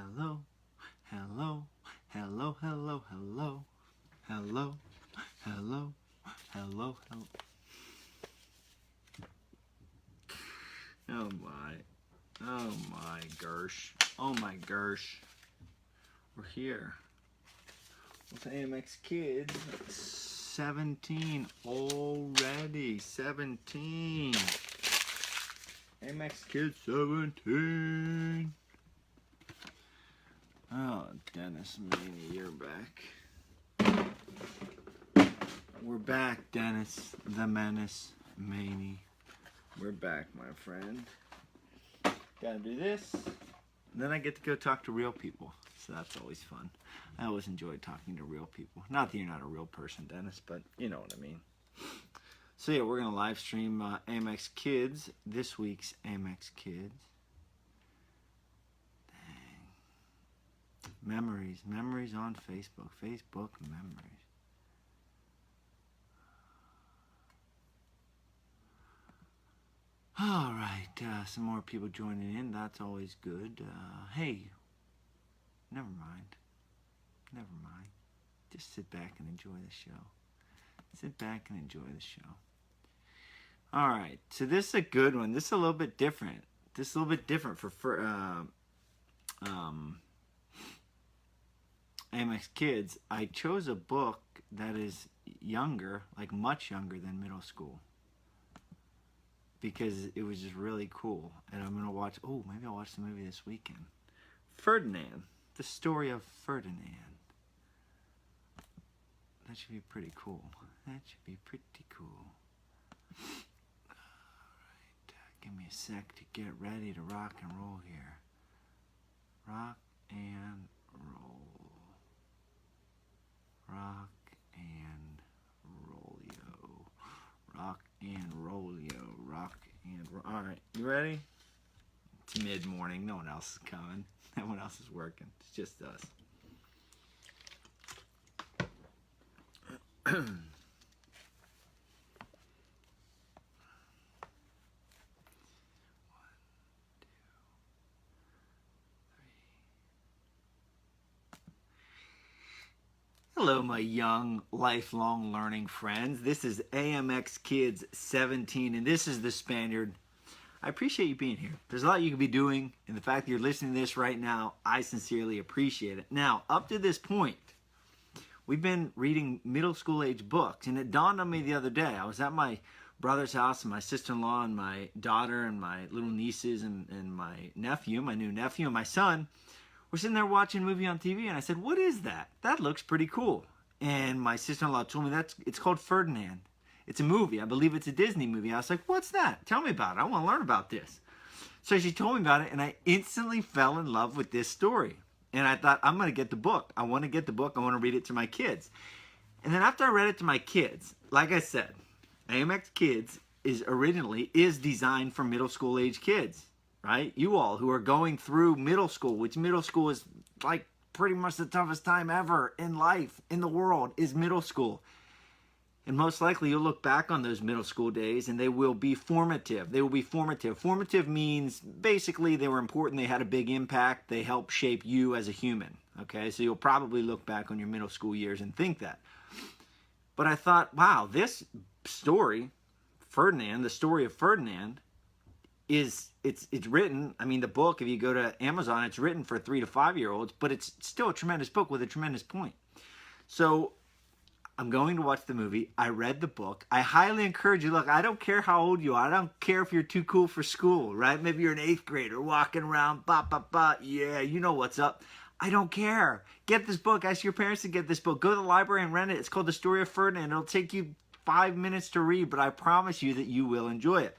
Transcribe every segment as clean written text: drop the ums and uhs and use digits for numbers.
Hello, hello, hello, hello, hello, hello, hello, hello, hello. Oh my gersh, oh my gersh. We're here with AMXkids. 17 already, 17. AMXkids 17. Oh, Dennis Maney, you're back. We're back, Dennis the Menace Maney. We're back, my friend. Gotta do this. And then I get to go talk to real people. So that's always fun. I always enjoy talking to real people. Not that you're not a real person, Dennis, but you know what I mean. So yeah, we're going to live stream AMXkids, this week's AMXkids. Memories on Facebook. Facebook memories. All right, some more people joining in. That's always good. Hey, never mind. Just sit back and enjoy the show. Sit back and enjoy the show. All right, so this is a good one. This is a little bit different. This is a little bit different for AMXkids. I chose a book that is younger, like much younger than middle school, because it was just really cool. And I'm gonna watch. Oh, maybe I'll watch the movie this weekend. Ferdinand, the story of Ferdinand. That should be pretty cool. That should be pretty cool. Alright, give me a sec to get ready to rock and roll here. Rock and roll. Rock and roll-yo. Rock and roll-yo. Rock and roll. Alright, you ready? It's mid-morning. No one else is coming. No one else is working. It's just us. Hello, my young, lifelong learning friends. This is AMXkids 17, and this is the Spaniard. I appreciate you being here. There's a lot you could be doing, and the fact that you're listening to this right now, I sincerely appreciate it. Now, up to this point, we've been reading middle school age books, and it dawned on me the other day. I was at my brother's house, and my sister-in-law and my daughter and my little nieces and my nephew, my new nephew, and my son were sitting there watching a movie on TV, and I said, "What is that? That looks pretty cool." And my sister-in-law told me it's called Ferdinand. It's a movie. I believe it's a Disney movie. I was like, "What's that? Tell me about it. I want to learn about this." So she told me about it, and I instantly fell in love with this story. And I thought, I'm going to get the book. I want to get the book. I want to read it to my kids. And then after I read it to my kids, like I said, AMXkids is designed for middle school age kids, right? You all who are going through middle school, which middle school is like pretty much the toughest time ever in life, in the world, is middle school. And most likely you'll look back on those middle school days and they will be formative. They will be formative. Formative means basically they were important. They had a big impact. They helped shape you as a human. Okay, so you'll probably look back on your middle school years and think that. But I thought, wow, this story, Ferdinand, the story of Ferdinand, it's written, I mean, the book, if you go to Amazon, it's written for 3 to 5 year olds, but it's still a tremendous book with a tremendous point. So I'm going to watch the movie. I read the book. I highly encourage you. Look, I don't care how old you are. I don't care if you're too cool for school, right? Maybe you're an 8th grader walking around, yeah, you know what's up. I don't care. Get this book. Ask your parents to get this book. Go to the library and rent it. It's called The Story of Ferdinand. It'll take you 5 minutes to read, but I promise you that you will enjoy it.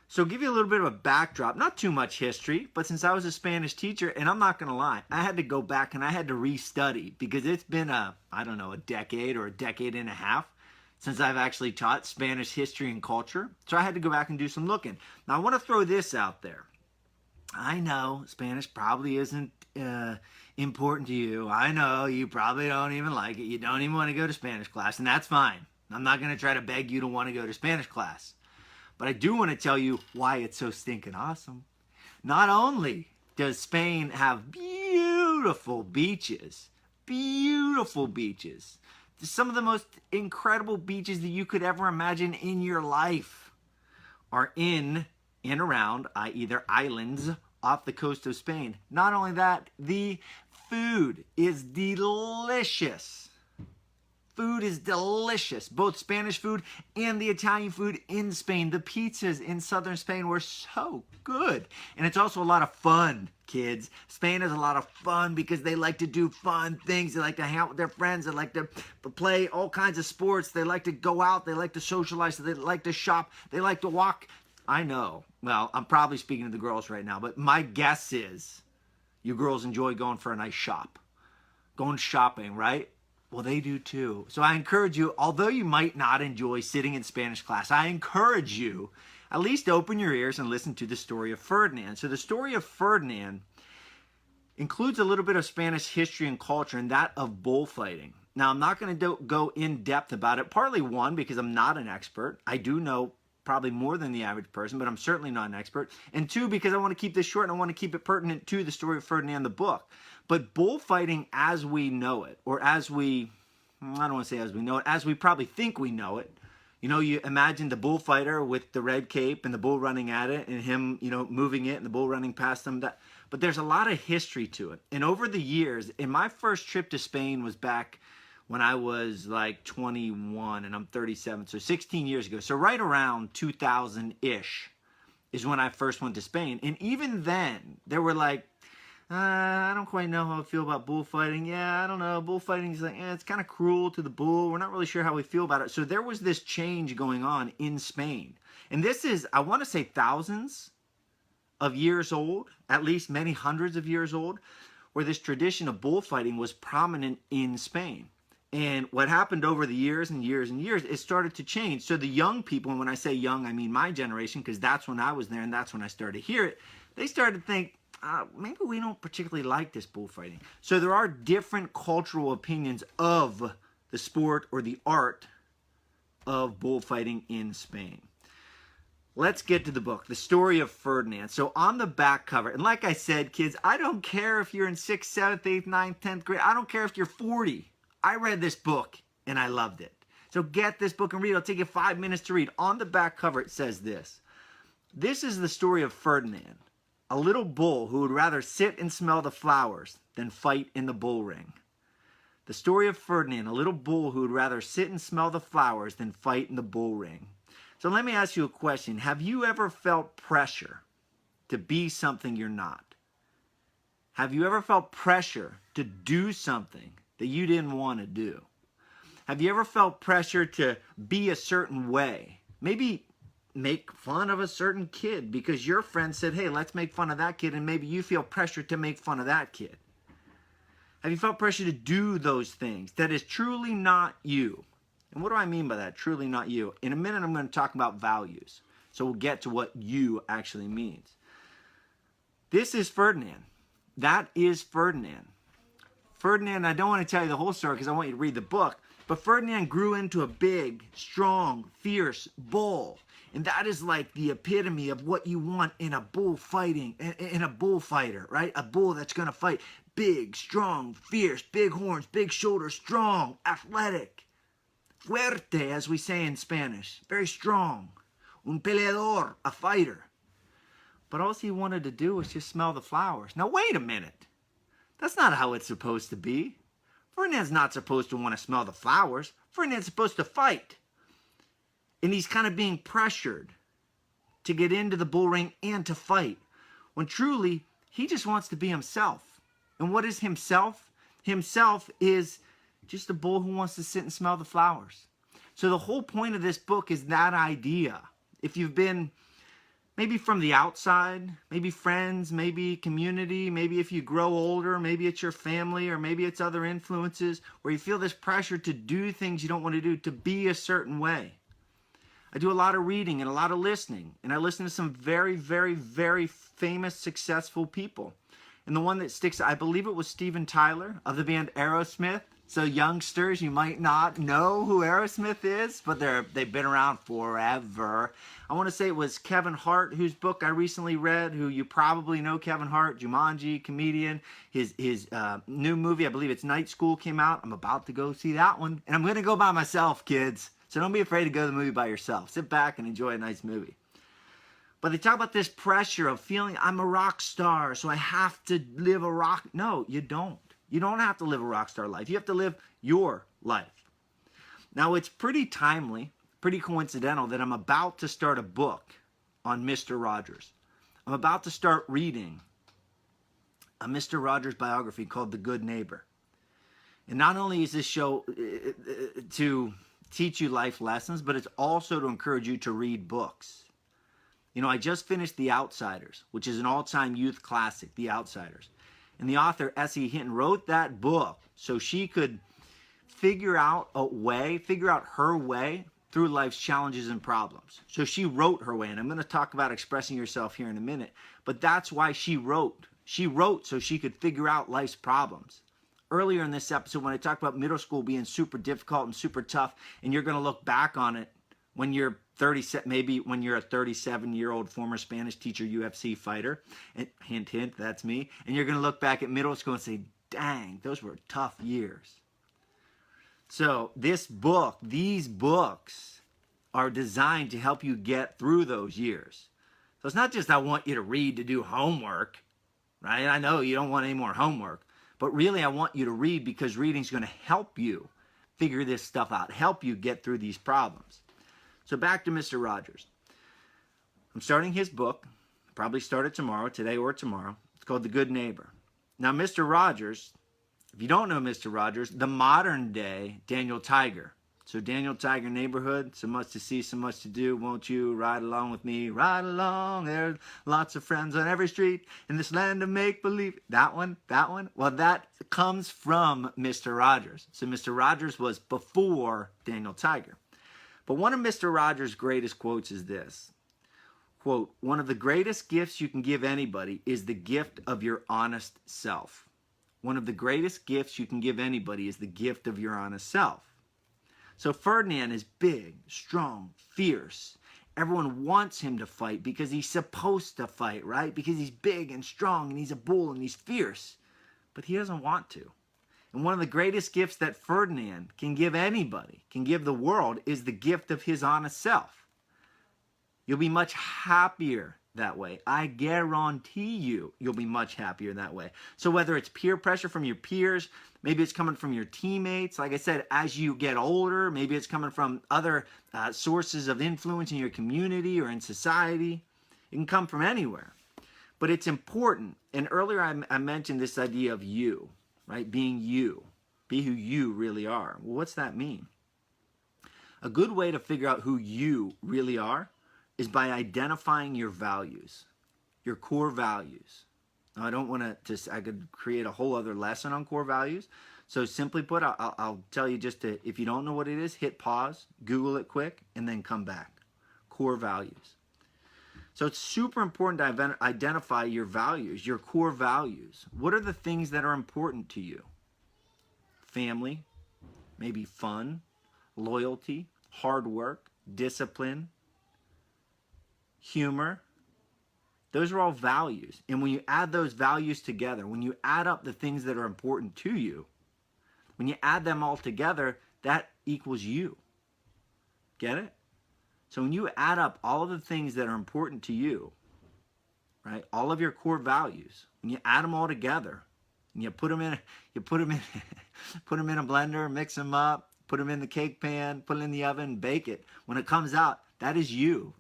So give you a little bit of a backdrop, not too much history, but since I was a Spanish teacher, and I'm not going to lie, I had to go back and I had to restudy because it's been a decade or a decade and a half since I've actually taught Spanish history and culture. So I had to go back and do some looking. Now I want to throw this out there. I know Spanish probably isn't important to you. I know you probably don't even like it. You don't even want to go to Spanish class, and that's fine. I'm not going to try to beg you to want to go to Spanish class. But I do want to tell you why it's so stinking awesome. Not only does Spain have beautiful beautiful beaches. Beautiful beaches. Some of the most incredible beaches that you could ever imagine in your life are in and around either islands off the coast of Spain. Not only that, the food is delicious. Food is delicious. Both Spanish food and the Italian food in Spain. The pizzas in southern Spain were so good. And it's also a lot of fun, kids. Spain is a lot of fun because they like to do fun things. They like to hang out with their friends. They like to play all kinds of sports. They like to go out. They like to socialize. They like to shop. They like to walk. I know. Well, I'm probably speaking to the girls right now, but my guess is you girls enjoy going for a nice shop. Going shopping, right? Well, they do too. So I encourage you, although you might not enjoy sitting in Spanish class, I encourage you at least open your ears and listen to the story of Ferdinand. So the story of Ferdinand includes a little bit of Spanish history and culture, and that of bullfighting. Now, I'm not going to go in depth about it, partly one, because I'm not an expert. I do know probably more than the average person, but I'm certainly not an expert. And two, because I want to keep this short and I want to keep it pertinent to the story of Ferdinand, the book. But bullfighting as we know it, or as we, I don't want to say as we know it, as we probably think we know it. You know, you imagine the bullfighter with the red cape and the bull running at it and him, you know, moving it and the bull running past him. But there's a lot of history to it. And over the years, and my first trip to Spain was back when I was like 21 and I'm 37, so 16 years ago. So right around 2000-ish is when I first went to Spain. And even then, there were like, I don't quite know how I feel about bullfighting. Yeah, I don't know. Bullfighting is like, it's kind of cruel to the bull. We're not really sure how we feel about it. So there was this change going on in Spain. And this is, I want to say thousands of years old, at least many hundreds of years old, where this tradition of bullfighting was prominent in Spain. And what happened over the years and years and years, it started to change. So the young people, and when I say young, I mean my generation, because that's when I was there and that's when I started to hear it, they started to think, maybe we don't particularly like this bullfighting. So there are different cultural opinions of the sport or the art of bullfighting in Spain. Let's get to the book, The Story of Ferdinand. So on the back cover, and like I said, kids, I don't care if you're in 6th, 7th, 8th, 9th, 10th grade. I don't care if you're 40. I read this book and I loved it. So get this book and read it. It'll take you 5 minutes to read. On the back cover, it says this. This is the story of Ferdinand, a little bull who would rather sit and smell the flowers than fight in the bull ring. The story of Ferdinand, a little bull who would rather sit and smell the flowers than fight in the bull ring. So let me ask you a question. Have you ever felt pressure to be something you're not? Have you ever felt pressure to do something that you didn't want to do? Have you ever felt pressure to be a certain way? Maybe make fun of a certain kid because your friend said, hey, let's make fun of that kid, and maybe you feel pressure to make fun of that kid. Have you felt pressure to do those things that is truly not you? And what do I mean by that, truly not you? In a minute, I'm going to talk about values. So we'll get to what you actually means. This is Ferdinand. That is Ferdinand. Ferdinand, I don't want to tell you the whole story because I want you to read the book, but Ferdinand grew into a big, strong, fierce bull. And that is like the epitome of what you want in a bullfighting, in a bullfighter, right? A bull that's going to fight. Big, strong, fierce, big horns, big shoulders, strong, athletic. Fuerte, as we say in Spanish. Very strong. Un peleador, a fighter. But all he wanted to do was just smell the flowers. Now, wait a minute. That's not how it's supposed to be. Ferdinand's not supposed to want to smell the flowers. Ferdinand's supposed to fight. And he's kind of being pressured to get into the bull ring and to fight. When truly, he just wants to be himself. And what is himself? Himself is just a bull who wants to sit and smell the flowers. So the whole point of this book is that idea. If you've been maybe from the outside, maybe friends, maybe community, maybe if you grow older, maybe it's your family, or maybe it's other influences, where you feel this pressure to do things you don't want to do, to be a certain way. I do a lot of reading and a lot of listening, and I listen to some very, very, very famous, successful people. And the one that sticks, I believe it was Steven Tyler of the band Aerosmith, So youngsters, you might not know who Aerosmith is, but they've been around forever. I want to say it was Kevin Hart, whose book I recently read, who you probably know Kevin Hart, Jumanji, comedian. His new movie, I believe it's Night School, came out. I'm about to go see that one. And I'm going to go by myself, kids. So don't be afraid to go to the movie by yourself. Sit back and enjoy a nice movie. But they talk about this pressure of feeling I'm a rock star, so I have to live a rock. No, you don't. You don't have to live a rock star life. You have to live your life. Now, it's pretty timely, pretty coincidental that I'm about to start a book on Mr. Rogers. I'm about to start reading a Mr. Rogers biography called The Good Neighbor. And not only is this show to teach you life lessons, but it's also to encourage you to read books. You know, I just finished The Outsiders, which is an all-time youth classic, The Outsiders. And the author, S.E. Hinton, wrote that book so she could figure out her way through life's challenges and problems. So she wrote her way, and I'm going to talk about expressing yourself here in a minute, but that's why she wrote. She wrote so she could figure out life's problems. Earlier in this episode, when I talked about middle school being super difficult and super tough, and you're going to look back on it when you're 37, maybe when you're a 37-year-old former Spanish teacher, UFC fighter, and hint, hint, that's me, and you're going to look back at middle school and say, dang, those were tough years. So these books are designed to help you get through those years. So it's not just I want you to read to do homework, right? I know you don't want any more homework, but really I want you to read because reading is going to help you figure this stuff out, help you get through these problems. So back to Mr. Rogers. I'm starting his book. Probably start it tomorrow, today or tomorrow. It's called The Good Neighbor. Now, Mr. Rogers, if you don't know Mr. Rogers, the modern day Daniel Tiger. So Daniel Tiger neighborhood, so much to see, so much to do. Won't you ride along with me? Ride along. There's lots of friends on every street in this land of make-believe. That one. Well, that comes from Mr. Rogers. So Mr. Rogers was before Daniel Tiger. But one of Mr. Rogers' greatest quotes is this. Quote, one of the greatest gifts you can give anybody is the gift of your honest self. One of the greatest gifts you can give anybody is the gift of your honest self. So Ferdinand is big, strong, fierce. Everyone wants him to fight because he's supposed to fight, right? Because he's big and strong and he's a bull and he's fierce. But he doesn't want to. And one of the greatest gifts that Ferdinand can give anybody, can give the world, is the gift of his honest self. You'll be much happier that way. I guarantee you'll be much happier that way. So whether it's peer pressure from your peers, maybe it's coming from your teammates. Like I said, as you get older, maybe it's coming from other sources of influence in your community or in society. It can come from anywhere. But it's important. And earlier I mentioned this idea of you. Right? Being you. Be who you really are. Well, what's that mean? A good way to figure out who you really are is by identifying your values, your core values. Now, I don't want to I could create a whole other lesson on core values. So simply put, I'll tell you just to, if you don't know what it is, hit pause, Google it quick, and then come back. Core values. So it's super important to identify your values, your core values. What are the things that are important to you? Family, maybe fun, loyalty, hard work, discipline, humor. Those are all values. And when you add those values together, when you add up the things that are important to you, when you add them all together, that equals you. Get it? So when you add up all of the things that are important to you, right, all of your core values, when you add them all together, and you put them in a blender, mix them up, put them in the cake pan, put it in the oven, bake it. When it comes out, that is you.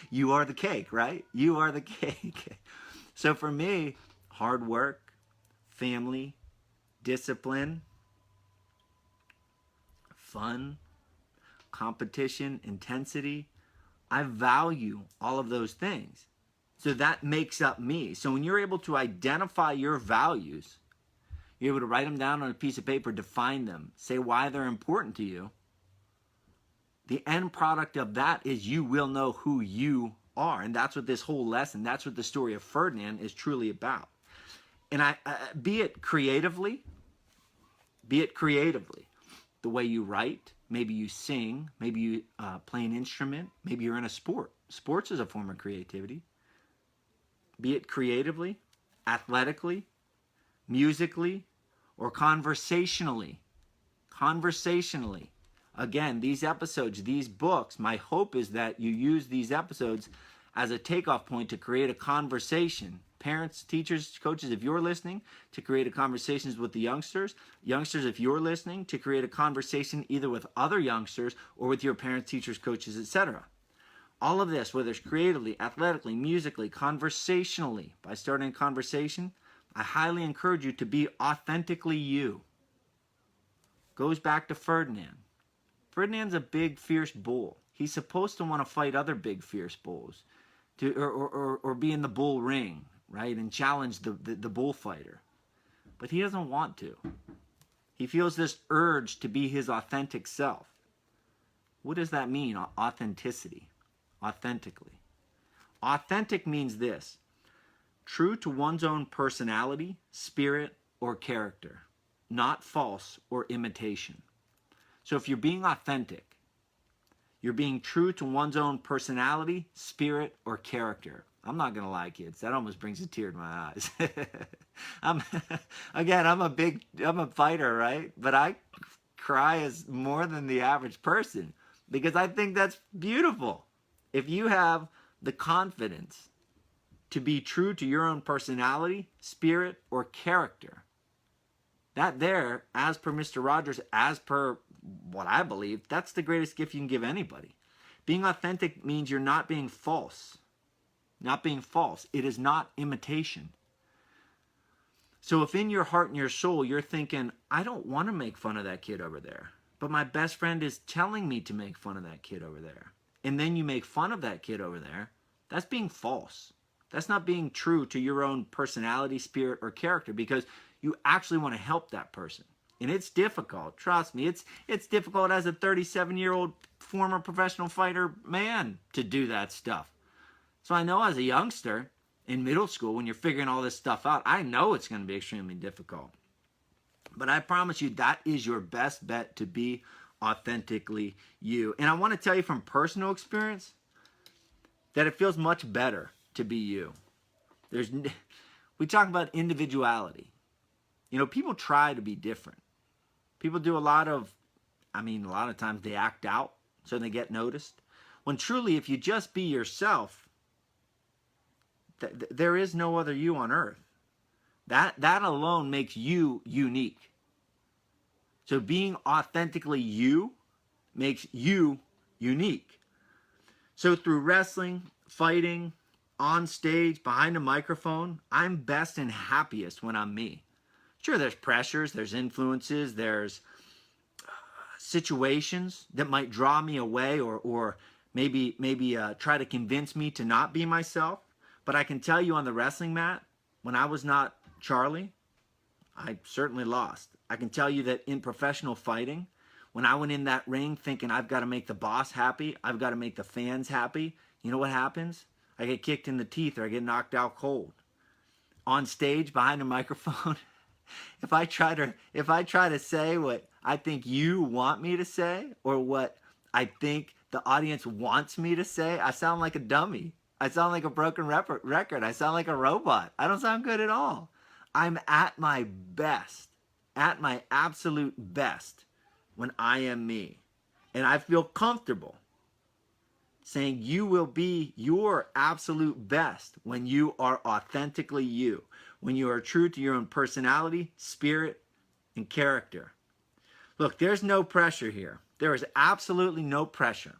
You are the cake, right? You are the cake. So for me, hard work, family, discipline, fun, competition, intensity. I value all of those things. So that makes up me. So when you're able to identify your values, you're able to write them down on a piece of paper, define them, say why they're important to you. The end product of that is you will know who you are. And that's what this whole lesson, that's what the story of Ferdinand is truly about. And be it creatively, Be it creatively. The way you write, maybe you sing, maybe you play an instrument, maybe you're in a sport. Sports is a form of creativity. Be it creatively, athletically, musically, or conversationally. Conversationally. Again, these episodes, these books, my hope is that you use these episodes as a takeoff point to create a conversation. Parents, teachers, coaches, if you're listening, to create a conversations with the youngsters. Youngsters, if you're listening, to create a conversation either with other youngsters or with your parents, teachers, coaches, etc. All of this, whether it's creatively, athletically, musically, conversationally, by starting a conversation, I highly encourage you to be authentically you. Goes back to Ferdinand. Ferdinand's a big, fierce bull. He's supposed to want to fight other big, fierce bulls, or be in the bull ring, right, and challenge the bullfighter. But he doesn't want to. He feels this urge to be his authentic self. What does that mean, authenticity? Authentically. Authentic means this: true to one's own personality, spirit, or character, not false or imitation. So if you're being authentic, you're being true to one's own personality, spirit, or character. I'm not going to lie, kids. That almost brings a tear to my eyes. I'm a fighter, right? But I cry as more than the average person because I think that's beautiful. If you have the confidence to be true to your own personality, spirit, or character, that there, as per Mr. Rogers, as per what I believe, that's the greatest gift you can give anybody. Being authentic means you're not being false. Not being false. It is not imitation. So if in your heart and your soul you're thinking, I don't want to make fun of that kid over there, but my best friend is telling me to make fun of that kid over there, and then you make fun of that kid over there, that's being false. That's not being true to your own personality, spirit, or character, because you actually want to help that person. And it's difficult. Trust me, it's difficult as a 37-year-old former professional fighter man to do that stuff. So I know as a youngster in middle school, when you're figuring all this stuff out, I know it's going to be extremely difficult. But I promise you, that is your best bet to be authentically you. And I want to tell you from personal experience that it feels much better to be you. We talk about individuality. You know, people try to be different. People do a lot of times they act out so they get noticed. When truly, if you just be yourself, there is no other you on earth. That alone makes you unique. So being authentically you makes you unique. So through wrestling, fighting, on stage, behind a microphone, I'm best and happiest when I'm me. Sure, there's pressures, there's influences, there's situations that might draw me away or maybe try to convince me to not be myself. But I can tell you on the wrestling mat, when I was not Charlie, I certainly lost. I can tell you that in professional fighting, when I went in that ring thinking I've got to make the boss happy, I've got to make the fans happy, you know what happens? I get kicked in the teeth or I get knocked out cold. On stage, behind a microphone, if I try to say what I think you want me to say or what I think the audience wants me to say, I sound like a dummy. I sound like a broken record. I sound like a robot. I don't sound good at all. I'm at my best, at my absolute best when I am me. And I feel comfortable saying you will be your absolute best when you are authentically you, when you are true to your own personality, spirit, and character. Look, there's no pressure here. There is absolutely no pressure.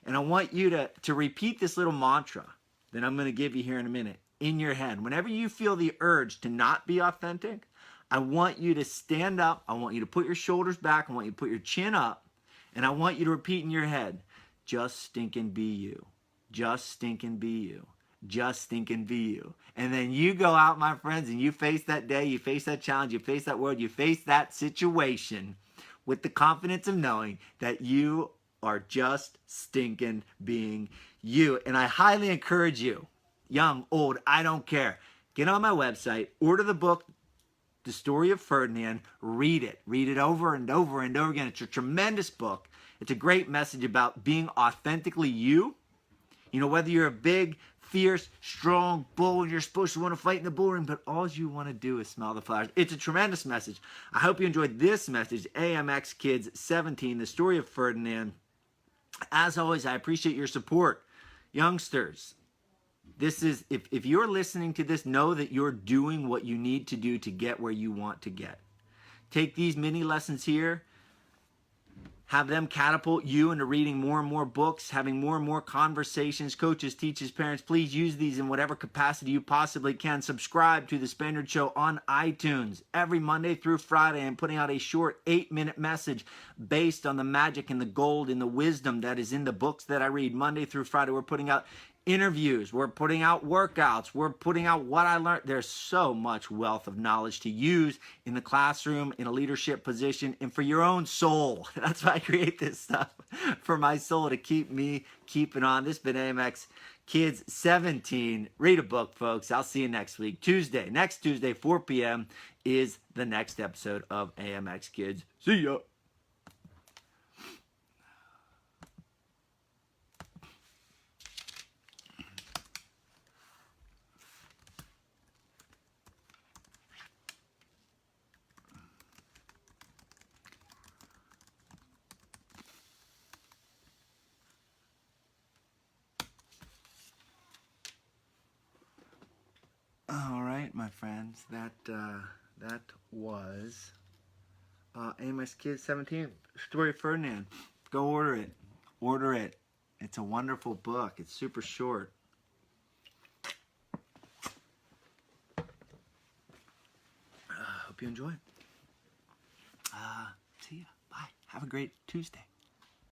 And I want you to repeat this little mantra that I'm going to give you here in a minute in your head. Whenever you feel the urge to not be authentic, I want you to stand up. I want you to put your shoulders back. I want you to put your chin up. And I want you to repeat in your head, just stinkin' be you. Just stinkin' be you. Just stinkin' be you. And then you go out, my friends, and you face that day, you face that challenge, you face that world, you face that situation with the confidence of knowing that you are just stinkin' being you. And I highly encourage you, young, old, I don't care. Get on my website, order the book, The Story of Ferdinand. Read it. Read it over and over and over again. It's a tremendous book. It's a great message about being authentically you. You know, whether you're a big, fierce, strong bull and you're supposed to want to fight in the bull ring, but all you want to do is smell the flowers. It's a tremendous message. I hope you enjoyed this message. AMXkids 17, The Story of Ferdinand. As always, I appreciate your support. Youngsters, this is, if you're listening to this, know that you're doing what you need to do to get where you want to get. Take these mini lessons here. Have them catapult you into reading more and more books, having more and more conversations. Coaches, teachers, parents, please use these in whatever capacity you possibly can. Subscribe to the Spaniard Show on iTunes. Every Monday through Friday, I'm putting out a short 8-minute message based on the magic and the gold and the wisdom that is in the books that I read. Monday through Friday, we're putting out interviews, we're putting out workouts, we're putting out what I learned. There's so much wealth of knowledge to use in the classroom, in a leadership position, and for your own soul. That's why I create this stuff, for my soul, to keep me keeping on. This has been AMXkids 17. Read a book, folks. I'll see you next week. Next Tuesday, 4 p.m. is the next episode of AMXkids. See ya. All right, my friends, that was AMXkids 17, Story of Ferdinand. Go order it. Order it. It's a wonderful book. It's super short. Hope you enjoy it. See ya. Bye. Have a great Tuesday.